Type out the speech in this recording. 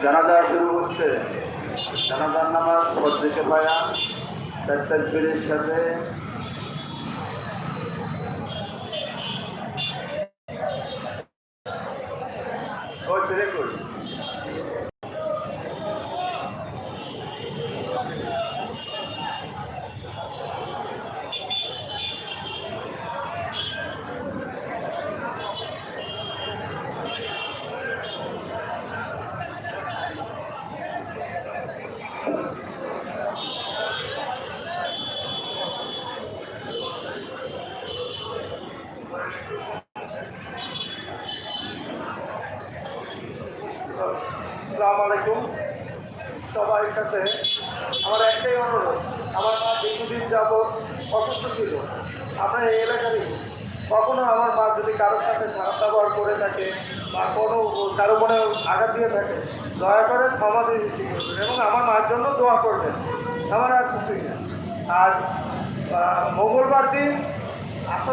জানাজা শুরু হচ্ছে। জানাজার নামাজ ফজরে পায়া তাকবীরের সাথে ও চলে করি। আসসালামু আলাইকুম সবার সাথে আমার একটাই অনুরোধ, আমার মা দীর্ঘদিন যাবৎ অসুস্থ ছিল। আমরা এই এলাকারই, কখনো আমার মা যদি কারোর সাথে খারাপ ব্যবহার করে থাকে বা কোনো কারো মনে আঘাত দিয়ে থাকে, দয়া করে ক্ষমা দৃষ্টি করবেন এবং আমার মার জন্য দোয়া করবেন। আমার আর কিছুই না। আর মঙ্গলবার দিন আসলে